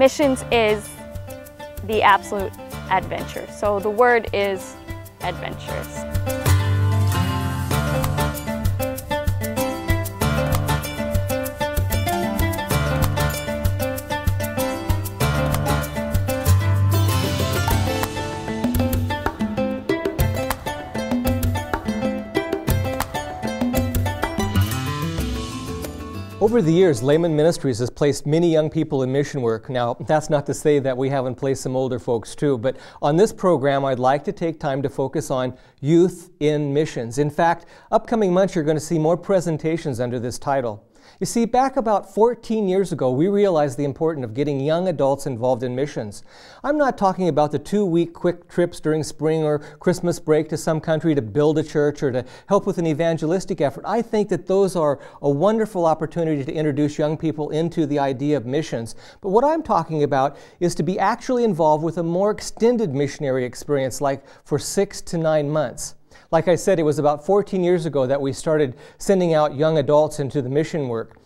Missions is the absolute adventure. So the word is adventurous. Over the years, Laymen Ministries has placed many young people in mission work. Now, that's not to say that we haven't placed some older folks too, but on this program, I'd like to take time to focus on youth in missions. In fact, upcoming months, you're going to see more presentations under this title. You see, back about 14 years ago, we realized the importance of getting young adults involved in missions. I'm not talking about the 2-week quick trips during spring or Christmas break to some country to build a church or to help with an evangelistic effort. I think that those are a wonderful opportunity to introduce young people into the idea of missions. But what I'm talking about is to be actually involved with a more extended missionary experience, like for 6 to 9 months. Like I said, it was about 14 years ago that we started sending out young adults into the mission work.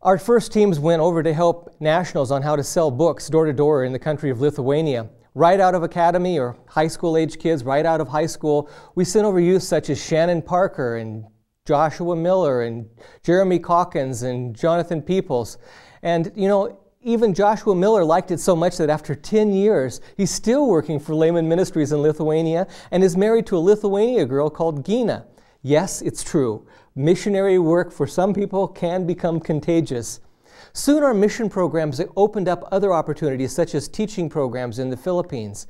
Our first teams went over to help nationals on how to sell books door to door in the country of Lithuania. Right out of academy, or high school age kids, right out of high school, we sent over youth such as Shannon Parker and Joshua Miller and Jeremy Calkins and Jonathan Peoples. And you know, even Joshua Miller liked it so much that after 10 years, he's still working for Laymen Ministries in Lithuania and is married to a Lithuania girl called Gina. Yes, it's true. Missionary work for some people can become contagious. Soon our mission programs opened up other opportunities such as teaching programs in the Philippines.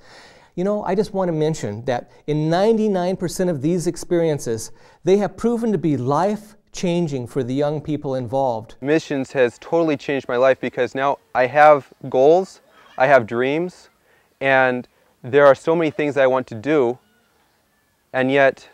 You know, I just want to mention that in 99% of these experiences, they have proven to be life-changing for the young people involved. Missions has totally changed my life because now I have goals, I have dreams, and there are so many things I want to do, and yet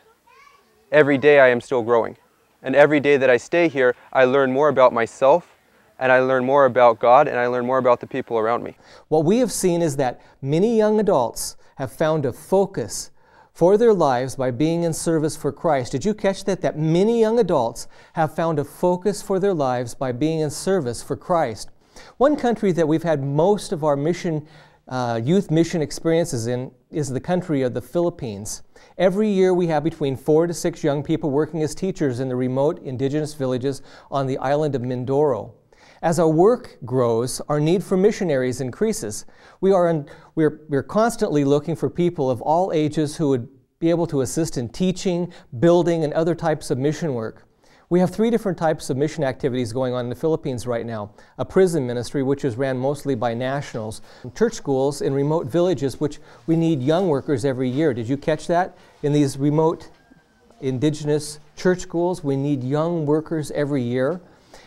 every day I am still growing. And every day that I stay here, I learn more about myself, and I learn more about God, and I learn more about the people around me. What we have seen is that many young adults have found a focus for their lives by being in service for Christ. Did you catch that? That many young adults have found a focus for their lives by being in service for Christ. One country that we've had most of our youth mission experiences in is the country of the Philippines. Every year we have between 4 to 6 young people working as teachers in the remote indigenous villages on the island of Mindoro. As our work grows, our need for missionaries increases. We're constantly looking for people of all ages who would be able to assist in teaching, building, and other types of mission work. We have 3 different types of mission activities going on in the Philippines right now. A prison ministry, which is ran mostly by nationals. Church schools in remote villages, which we need young workers every year. Did you catch that? In these remote indigenous church schools, we need young workers every year.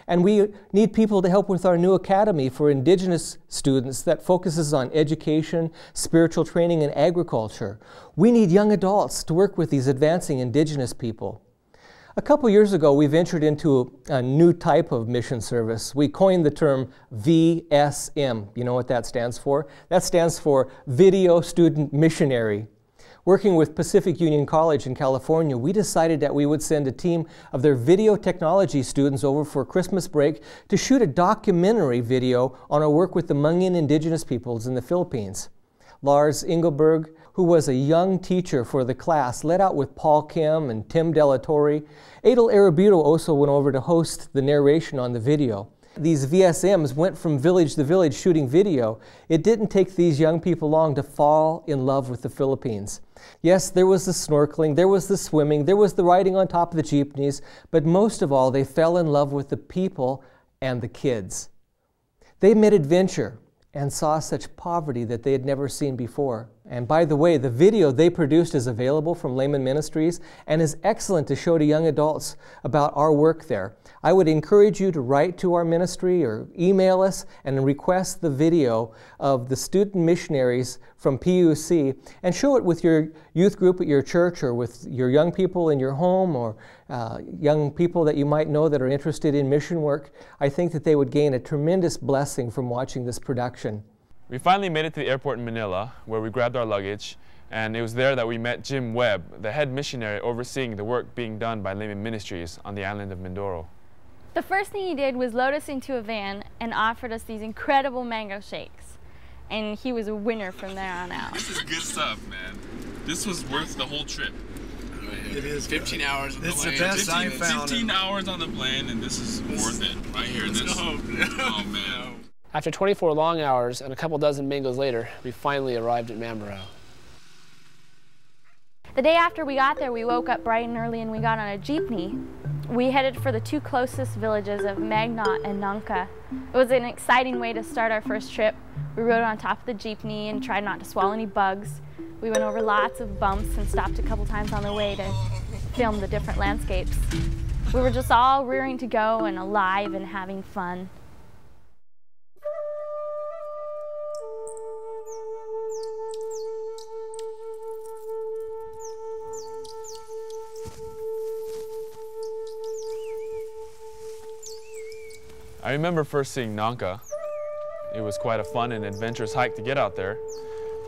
And we need people to help with our new academy for indigenous students that focuses on education, spiritual training, and agriculture. We need young adults to work with these advancing indigenous people. A couple years ago, we ventured into a new type of mission service. We coined the term VSM. You know what that stands for? That stands for Video Student Missionary. Working with Pacific Union College in California, we decided that we would send a team of their video technology students over for Christmas break to shoot a documentary video on our work with the Hmongin indigenous peoples in the Philippines. Lars Engelberg, who was a young teacher for the class, led out with Paul Kim and Tim Delatorre. Adel Arabito also went over to host the narration on the video. These VSMs went from village to village shooting video. It didn't take these young people long to fall in love with the Philippines. Yes, there was the snorkeling, there was the swimming, there was the riding on top of the jeepneys, but most of all, they fell in love with the people and the kids. They met adventure and saw such poverty that they had never seen before. And by the way, the video they produced is available from Laymen Ministries and is excellent to show to young adults about our work there. I would encourage you to write to our ministry or email us and request the video of the student missionaries from PUC and show it with your youth group at your church or with your young people in your home or young people that you might know that are interested in mission work. I think that they would gain a tremendous blessing from watching this production. We finally made it to the airport in Manila, where we grabbed our luggage, and it was there that we met Jim Webb, the head missionary overseeing the work being done by Laymen Ministries on the island of Mindoro. The first thing he did was load us into a van and offered us these incredible mango shakes. And he was a winner from there on out. This is good stuff, man. This was worth the whole trip. It is 15 hours on the plane. It's the best I found. 15 hours on the plane, and this is worth it right here. Oh, man. After 24 long hours and a couple dozen mangoes later, we finally arrived at Mamburao. The day after we got there, we woke up bright and early and we got on a jeepney. We headed for the two closest villages of Magnat and Nangka. It was an exciting way to start our first trip. We rode on top of the jeepney and tried not to swallow any bugs. We went over lots of bumps and stopped a couple times on the way to film the different landscapes. We were just all rearing to go and alive and having fun. I remember first seeing Nangka. It was quite a fun and adventurous hike to get out there,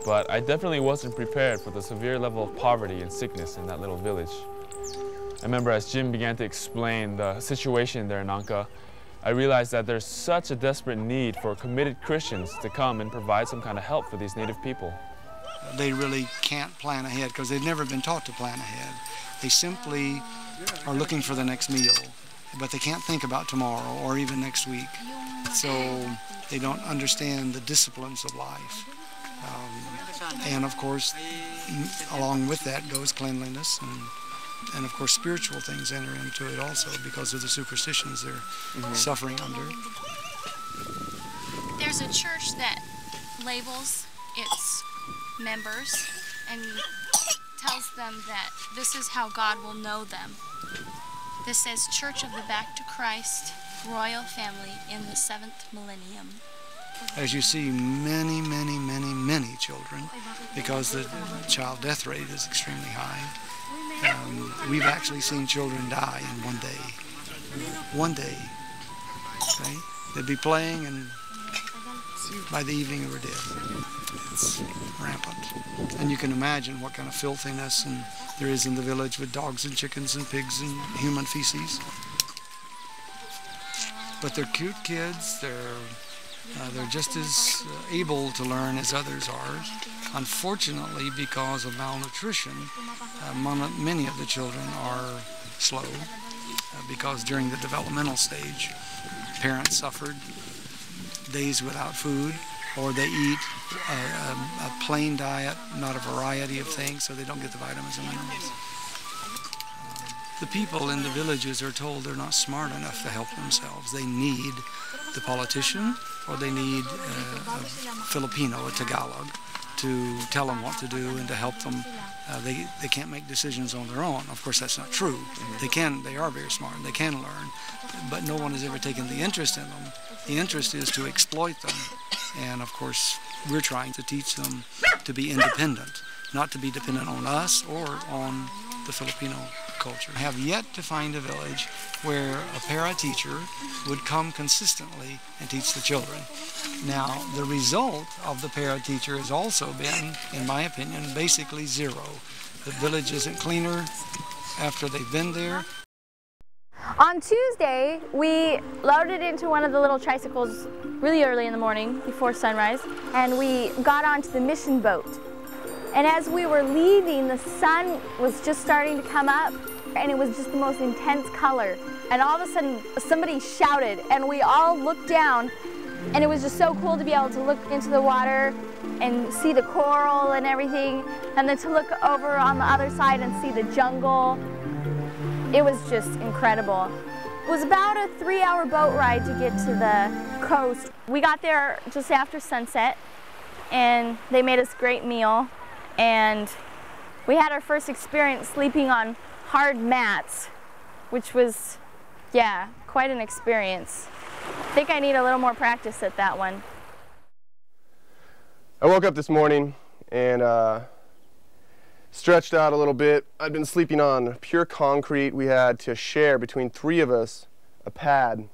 but I definitely wasn't prepared for the severe level of poverty and sickness in that little village. I remember as Jim began to explain the situation there in Nangka, I realized that there's such a desperate need for committed Christians to come and provide some kind of help for these native people. They really can't plan ahead because they've never been taught to plan ahead. They simply are looking for the next meal, but they can't think about tomorrow or even next week. So they don't understand the disciplines of life. And of course, along with that goes cleanliness and of course spiritual things enter into it also because of the superstitions they're suffering under. There's a church that labels its members and tells them that this is how God will know them. This says Church of the Back to Christ Royal Family in the 7th Millennium. As you see, many, many, many, many children, because the child death rate is extremely high. We've actually seen children die in one day. One day. Okay? They'd be playing and by the evening they were dead. It's rampant. And you can imagine what kind of filthiness there is in the village with dogs and chickens and pigs and human feces. But they're cute kids. They're just as able to learn as others are. Unfortunately, because of malnutrition, many of the children are slow because during the developmental stage, parents suffered days without food, or they eat a plain diet, not a variety of things, so they don't get the vitamins and minerals. The people in the villages are told they're not smart enough to help themselves. They need the politician, or they need a Filipino, a Tagalog, to tell them what to do and to help them. They can't make decisions on their own. Of course, that's not true. They are very smart, they can learn, but no one has ever taken the interest in them. The interest is to exploit them. And of course, we're trying to teach them to be independent, not to be dependent on us or on the Filipino culture. I have yet to find a village where a para-teacher would come consistently and teach the children. Now, the result of the para-teacher has also been, in my opinion, basically zero. The village isn't cleaner after they've been there. On Tuesday, we loaded into one of the little tricycles really early in the morning before sunrise, and we got onto the mission boat. And as we were leaving, the sun was just starting to come up, and it was just the most intense color. And all of a sudden, somebody shouted, and we all looked down, and it was just so cool to be able to look into the water and see the coral and everything, and then to look over on the other side and see the jungle. It was just incredible. It was about a 3-hour boat ride to get to the coast. We got there just after sunset, and they made us a great meal, and we had our first experience sleeping on hard mats, which was, yeah, quite an experience. I think I need a little more practice at that one. I woke up this morning and stretched out a little bit. I'd been sleeping on pure concrete. We had to share between 3 of us a pad,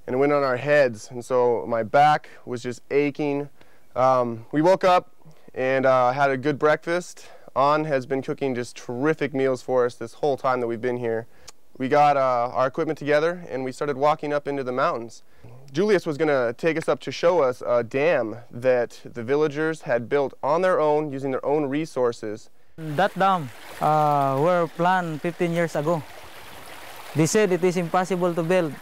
and it went on our heads, and so my back was just aching. We woke up and had a good breakfast. An has been cooking just terrific meals for us this whole time that we've been here. we got our equipment together and we started walking up into the mountains. Julius was going to take us up to show us a dam that the villagers had built on their own, using their own resources. That dam were planned 15 years ago. They said it is impossible to build.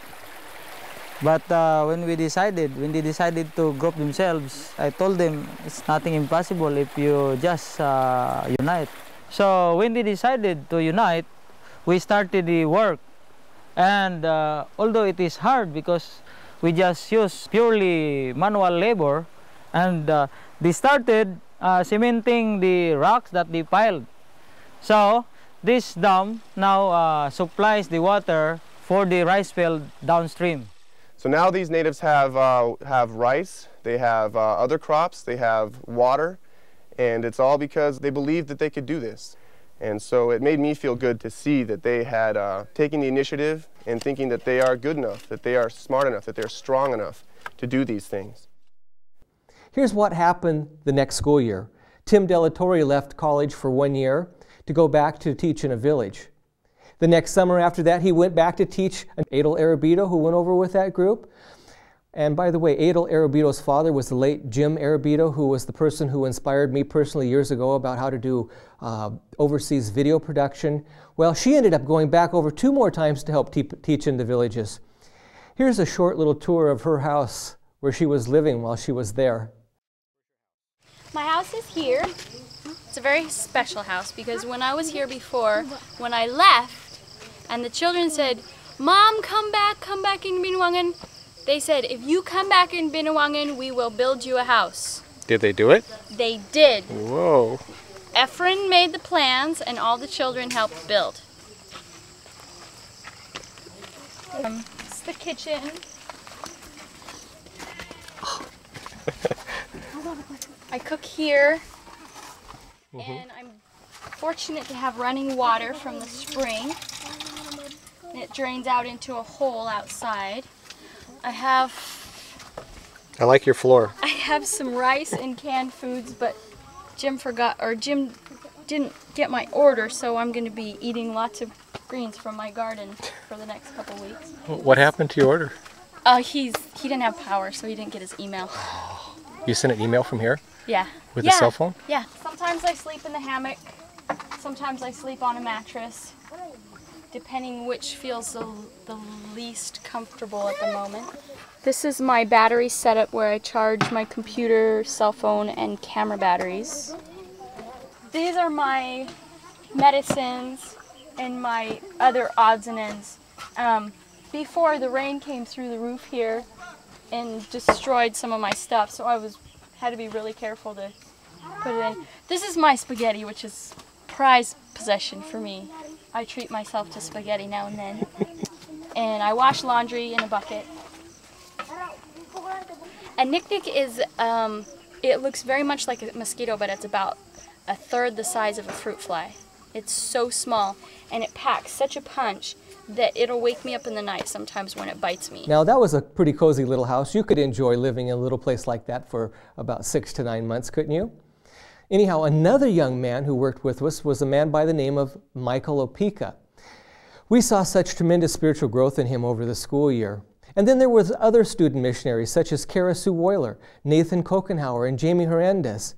But when they decided to group themselves, I told them it's nothing impossible if you just unite. So when they decided to unite, we started the work. And although it is hard because we just use purely manual labor, and they started cementing the rocks that they piled. So this dam now supplies the water for the rice field downstream. So now these natives have rice, they have other crops, they have water, and it's all because they believed that they could do this. And so it made me feel good to see that they had taken the initiative and thinking that they are good enough, that they are smart enough, that they're strong enough to do these things. Here's what happened the next school year. Tim Delatorre left college for 1 year to go back to teach in a village. The next summer after that, he went back to teach Adel Arabito, who went over with that group. And by the way, Adel Arabito's father was the late Jim Arabito, who was the person who inspired me personally years ago about how to do overseas video production. Well, she ended up going back over 2 more times to help teach in the villages. Here's a short little tour of her house where she was living while she was there. My house is here. It's a very special house because when I was here before, when I left and the children said, "Mom, come back in Binuangan," they said, "If you come back in Binuangan, we will build you a house." Did they do it? They did. Whoa. Efren made the plans and all the children helped build. It's the kitchen. I cook here, and I'm fortunate to have running water from the spring. And it drains out into a hole outside. I like your floor. I have some rice and canned foods, but Jim didn't get my order, so I'm going to be eating lots of greens from my garden for the next couple weeks. What happened to your order? He didn't have power, so he didn't get his email. You sent an email from here? Yeah. With a cell phone? Yeah. Sometimes I sleep in the hammock. Sometimes I sleep on a mattress, depending which feels the least comfortable at the moment. This is my battery setup where I charge my computer, cell phone, and camera batteries. These are my medicines and my other odds and ends. Before, the rain came through the roof here and destroyed some of my stuff, so I had to be really careful to put it in. This is my spaghetti, which is prized possession for me. I treat myself to spaghetti now and then. And I wash laundry in a bucket. A nik-nik is, it looks very much like a mosquito, but it's about 1/3 the size of a fruit fly. It's so small, and it packs such a punch that it'll wake me up in the night sometimes when it bites me. Now that was a pretty cozy little house. You could enjoy living in a little place like that for about 6 to 9 months, couldn't you? Anyhow, another young man who worked with us was a man by the name of Michael Opeka. We saw such tremendous spiritual growth in him over the school year. And then there was other student missionaries such as Kara Sue Woyler, Nathan Kokenhauer, and Jamie Hernandez.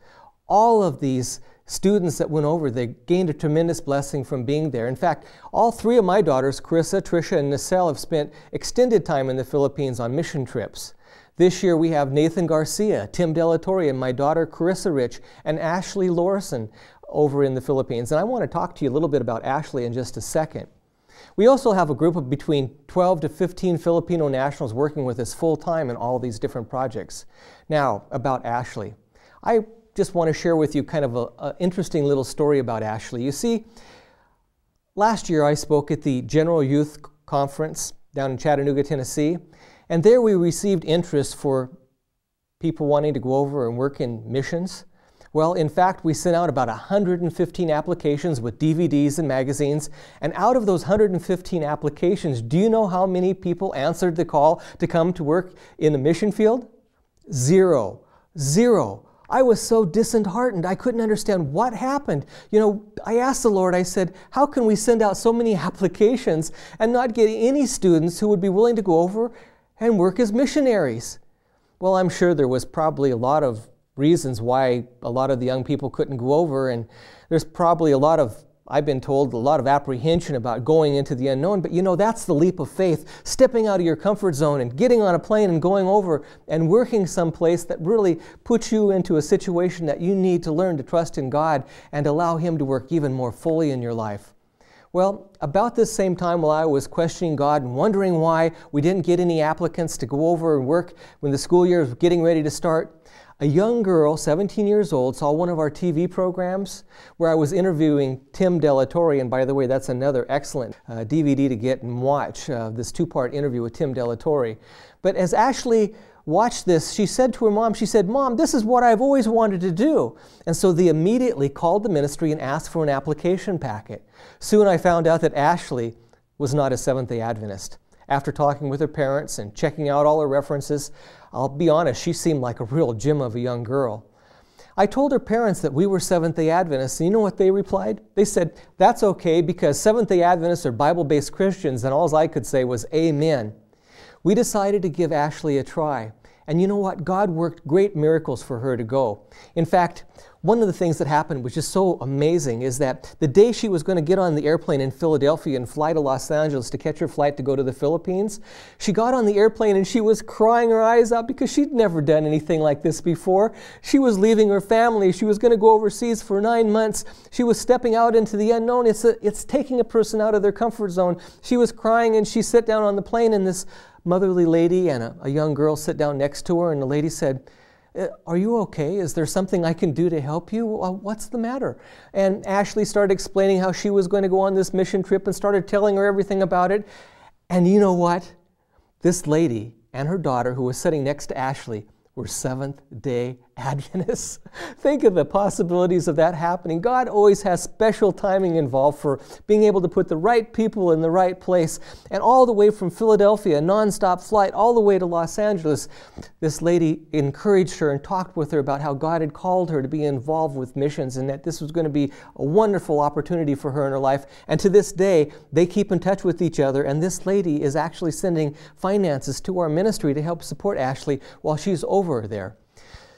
All of these students that went over, they gained a tremendous blessing from being there. In fact, all 3 of my daughters, Carissa, Tricia, and Nacelle, have spent extended time in the Philippines on mission trips. This year we have Nathan Garcia, Tim Delatorre, and my daughter Carissa Rich, and Ashley Lorison over in the Philippines. And I want to talk to you a little bit about Ashley in just a second. We also have a group of between 12 to 15 Filipino nationals working with us full-time in all these different projects. Now, about Ashley. I just want to share with you kind of an interesting little story about Ashley. You see, last year I spoke at the General Youth Conference down in Chattanooga, Tennessee, and there we received interest for people wanting to go over and work in missions. Well, in fact, we sent out about 115 applications with DVDs and magazines, and out of those 115 applications, do you know how many people answered the call to come to work in the mission field? 0. 0. I was so disheartened. I couldn't understand what happened. You know, I asked the Lord, I said, how can we send out so many applications and not get any students who would be willing to go over and work as missionaries? Well, I'm sure there was probably a lot of reasons why a lot of the young people couldn't go over, and there's probably a lot of, I've been told, a lot of apprehension about going into the unknown, but you know, that's the leap of faith, stepping out of your comfort zone and getting on a plane and going over and working someplace that really puts you into a situation that you need to learn to trust in God and allow Him to work even more fully in your life. Well, about this same time while I was questioning God and wondering why we didn't get any applicants to go over and work when the school year was getting ready to start, a young girl, 17 years old, saw one of our TV programs where I was interviewing Tim Delatorre, and by the way, that's another excellent DVD to get and watch, this two-part interview with Tim Delatorre. But as Ashley watched this, she said to her mom, she said, "Mom, this is what I've always wanted to do." And so they immediately called the ministry and asked for an application packet. Soon I found out that Ashley was not a Seventh-day Adventist. After talking with her parents and checking out all her references, I'll be honest, she seemed like a real gem of a young girl. I told her parents that we were Seventh-day Adventists, and you know what they replied? They said, "That's okay, because Seventh-day Adventists are Bible-based Christians," and all I could say was, "Amen." We decided to give Ashley a try. And you know what? God worked great miracles for her to go. In fact, one of the things that happened, which is so amazing, is that the day she was going to get on the airplane in Philadelphia and fly to Los Angeles to catch her flight to go to the Philippines, she got on the airplane and she was crying her eyes out because she'd never done anything like this before. She was leaving her family. She was going to go overseas for 9 months. She was stepping out into the unknown. It's taking a person out of their comfort zone. She was crying, and she sat down on the plane, and this motherly lady and a young girl sit down next to her, and the lady said, "Are you okay? Is there something I can do to help you? What's the matter?" And Ashley started explaining how she was going to go on this mission trip and started telling her everything about it. And you know what? This lady and her daughter, who was sitting next to Ashley, were Seventh-day Adventists. Think of the possibilities of that happening. God always has special timing involved for being able to put the right people in the right place. And all the way from Philadelphia, a nonstop flight, all the way to Los Angeles, this lady encouraged her and talked with her about how God had called her to be involved with missions and that this was going to be a wonderful opportunity for her in her life. And to this day, they keep in touch with each other, and this lady is actually sending finances to our ministry to help support Ashley while she's over there.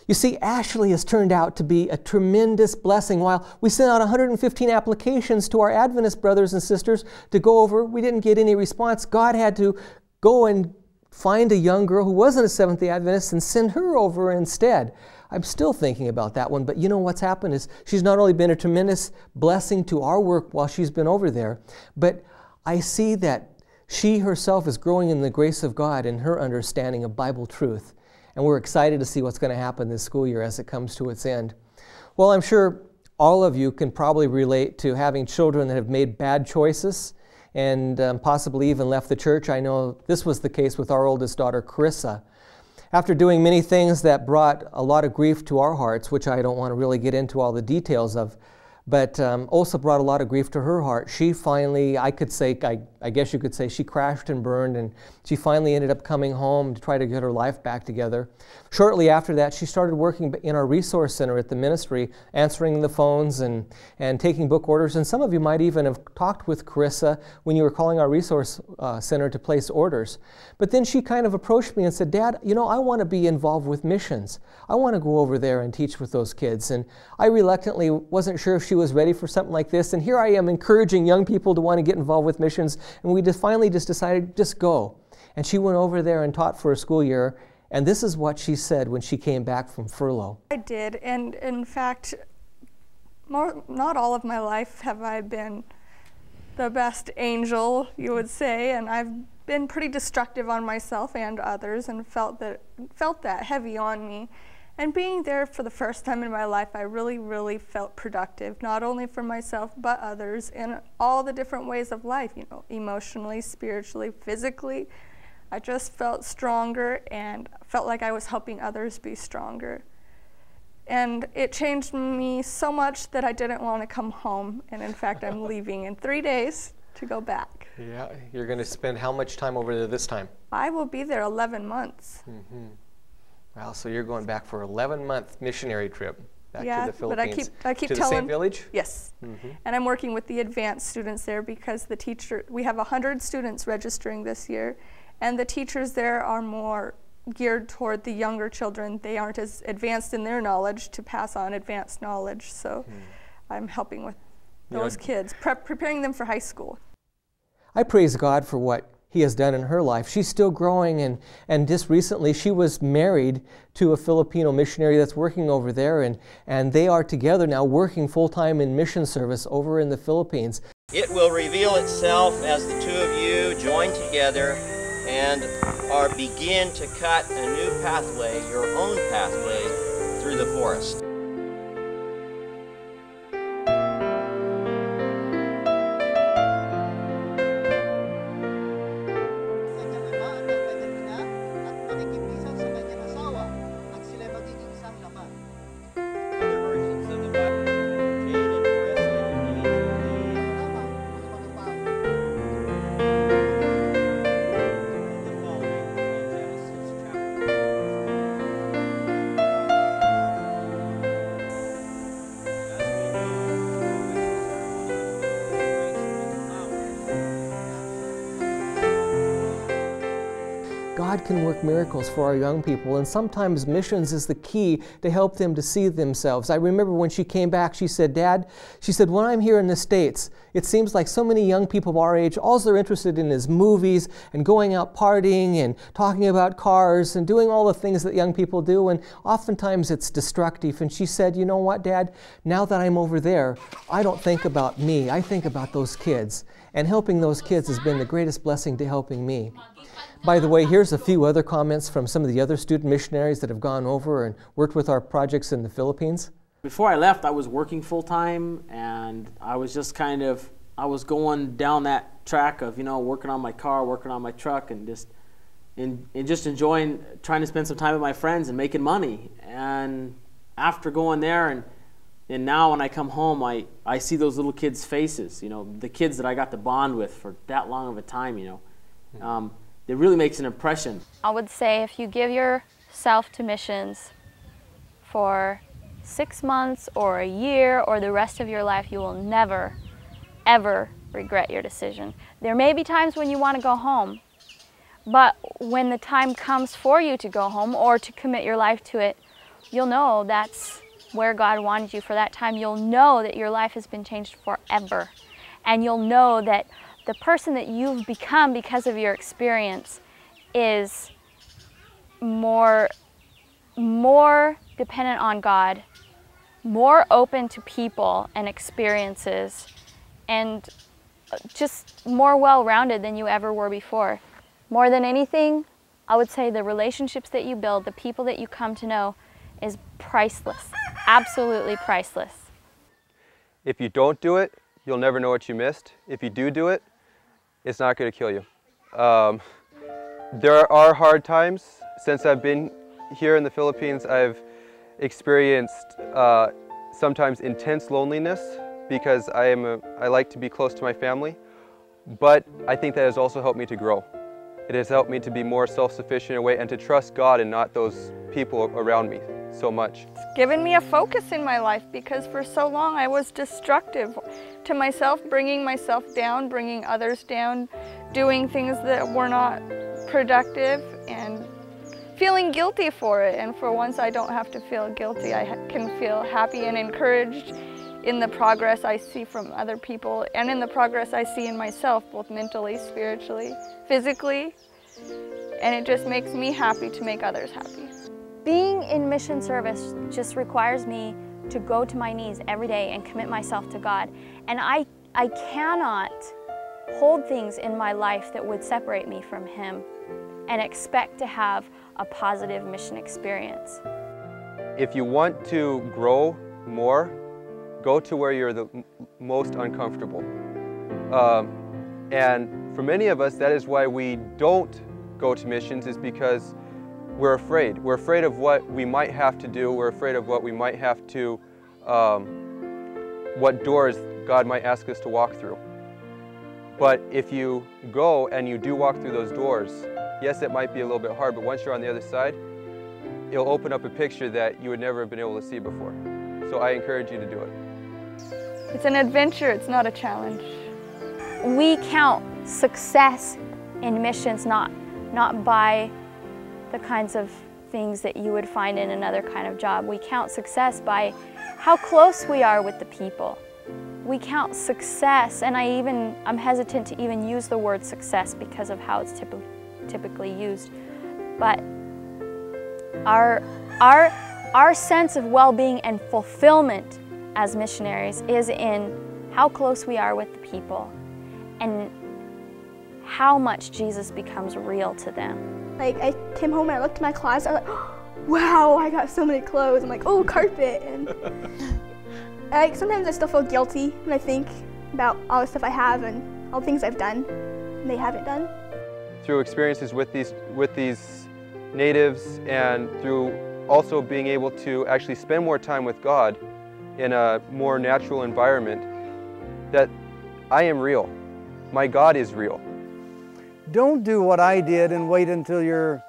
You see, Ashley has turned out to be a tremendous blessing. While we sent out 115 applications to our Adventist brothers and sisters to go over, we didn't get any response. God had to go and find a young girl who wasn't a Seventh-day Adventist and send her over instead. I'm still thinking about that one, but you know what's happened is she's not only been a tremendous blessing to our work while she's been over there, but I see that she herself is growing in the grace of God and her understanding of Bible truth. And we're excited to see what's going to happen this school year as it comes to its end. Well, I'm sure all of you can probably relate to having children that have made bad choices and possibly even left the church. I know this was the case with our oldest daughter, Carissa. After doing many things that brought a lot of grief to our hearts, which I don't want to really get into all the details of, but also brought a lot of grief to her heart. She finally, I guess you could say, she crashed and burned, and she finally ended up coming home to try to get her life back together. Shortly after that, she started working in our resource center at the ministry, answering the phones and taking book orders. And some of you might even have talked with Carissa when you were calling our resource center to place orders. But then she kind of approached me and said, "Dad, you know, I want to be involved with missions. I want to go over there and teach with those kids." And I reluctantly wasn't sure if she was ready for something like this. And here I am encouraging young people to want to get involved with missions. And we finally decided, just go. And she went over there and taught for a school year. And this is what she said when she came back from furlough. I did. And in fact, not all of my life have I been the best angel, you would say. And I've been pretty destructive on myself and others and felt that heavy on me. And being there for the first time in my life, I really, really felt productive, not only for myself, but others in all the different ways of life, you know, emotionally, spiritually, physically. I just felt stronger and felt like I was helping others be stronger. And it changed me so much that I didn't want to come home. And in fact, I'm leaving in 3 days to go back. Yeah, you're going to spend how much time over there this time? I will be there 11 months. Mm-hmm. Wow, so you're going back for an 11-month missionary trip back to the Philippines. But I keep to telling the same village? Yes. And I'm working with the advanced students there because we have 100 students registering this year, and the teachers there are more geared toward the younger children. They aren't as advanced in their knowledge to pass on advanced knowledge, so I'm helping with those kids, preparing them for high school. I praise God for what He has done in her life. She's still growing, and just recently she was married to a Filipino missionary that's working over there, and they are together now working full-time in mission service over in the Philippines. It will reveal itself as the two of you join together and begin to cut a new pathway, your own pathway, through the forest. God can work miracles for our young people, and sometimes missions is the key to help them to see themselves. I remember when she came back, she said, "Dad," she said, "when I'm here in the States, it seems like so many young people our age, all they're interested in is movies and going out partying and talking about cars and doing all the things that young people do, and oftentimes it's destructive." And she said, "You know what, Dad? Now that I'm over there, I don't think about me. I think about those kids. And helping those kids has been the greatest blessing to helping me." By the way, here's a few other comments from some of the other student missionaries that have gone over and worked with our projects in the Philippines. Before I left, I was working full-time, and I was just I was going down that track of, working on my car, working on my truck, and just enjoying trying to spend some time with my friends and making money. And after going there, and now when I come home, I see those little kids' faces, the kids that I got to bond with for that long of a time, it really makes an impression. I would say if you give yourself to missions for 6 months or a year or the rest of your life, you will never, ever regret your decision. There may be times when you want to go home, but when the time comes for you to go home or to commit your life to it, you'll know that's where God wanted you for that time. You'll know that your life has been changed forever, and you'll know that the person that you've become because of your experience is more dependent on God, more open to people and experiences, and just more well-rounded than you ever were before. More than anything, I would say the relationships that you build, the people that you come to know, is priceless, absolutely priceless. If you don't do it, you'll never know what you missed. If you do it, it's not going to kill you. There are hard times. Since I've been here in the Philippines, I've experienced sometimes intense loneliness because I like to be close to my family, but I think that has also helped me to grow. It has helped me to be more self-sufficient in a way and to trust God and not those people around me so much. It's given me a focus in my life because for so long I was destructive to myself, bringing myself down, bringing others down, doing things that were not productive and feeling guilty for it. And for once I don't have to feel guilty. I can feel happy and encouraged in the progress I see from other people and in the progress I see in myself, both mentally, spiritually, physically, and it just makes me happy to make others happy. Being in mission service just requires me to go to my knees every day and commit myself to God. And I cannot hold things in my life that would separate me from Him and expect to have a positive mission experience. If you want to grow more, go to where you're the most uncomfortable. And for many of us, that is why we don't go to missions, is because we're afraid. We're afraid of what we might have to do. We're afraid of what we might have to, what doors God might ask us to walk through. But if you go and you do walk through those doors, yes, it might be a little bit hard, but once you're on the other side, it'll open up a picture that you would never have been able to see before. So I encourage you to do it. It's an adventure, it's not a challenge. We count success in missions not by the kinds of things that you would find in another kind of job. We count success by how close we are with the people. We count success, and I'm hesitant to even use the word success because of how it's typically used. But our sense of well-being and fulfillment as missionaries is in how close we are with the people and how much Jesus becomes real to them. Like, I came home and I looked at my closet, I was like, oh, wow, I got so many clothes. I'm like, oh, carpet. And sometimes I still feel guilty when I think about all the stuff I have and all the things I've done and they haven't done. Through experiences with these natives and through also being able to actually spend more time with God in a more natural environment, that I am real. My God is real. Don't do what I did and wait until you're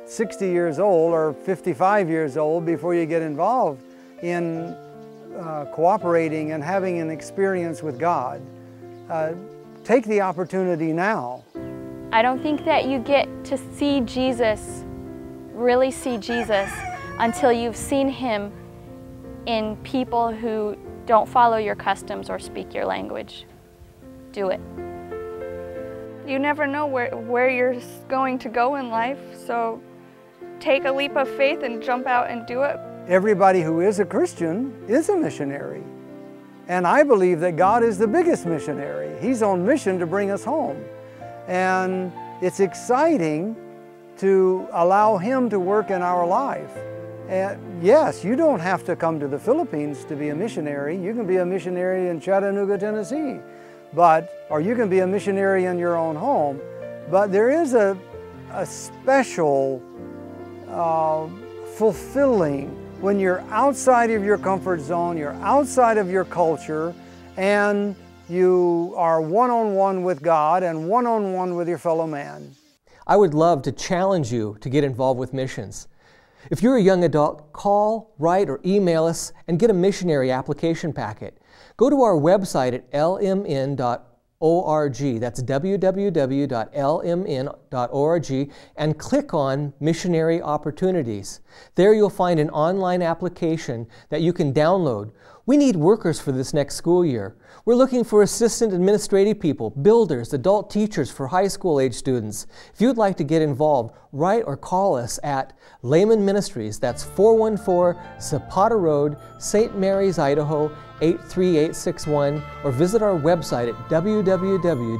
60 years old or 55 years old before you get involved in cooperating and having an experience with God. Take the opportunity now. I don't think that you get to see Jesus, really see Jesus, until you've seen Him in people who don't follow your customs or speak your language. Do it. You never know where you're going to go in life, so take a leap of faith and jump out and do it. Everybody who is a Christian is a missionary. And I believe that God is the biggest missionary. He's on mission to bring us home. And it's exciting to allow Him to work in our life. And yes, you don't have to come to the Philippines to be a missionary. You can be a missionary in Chattanooga, Tennessee. Or you can be a missionary in your own home. But there is a special fulfilling when you're outside of your comfort zone, you're outside of your culture, and you are one-on-one with God and one-on-one with your fellow man. I would love to challenge you to get involved with missions. If you're a young adult, call, write, or email us and get a missionary application packet. Go to our website at lmn.org, that's www.lmn.org, and click on Missionary Opportunities. There you'll find an online application that you can download. We need workers for this next school year. We're looking for assistant administrative people, builders, adult teachers for high school age students. If you'd like to get involved, write or call us at Laymen Ministries, that's 414 Zapata Road, St. Mary's, Idaho, 83861, or visit our website at www.lmn.org.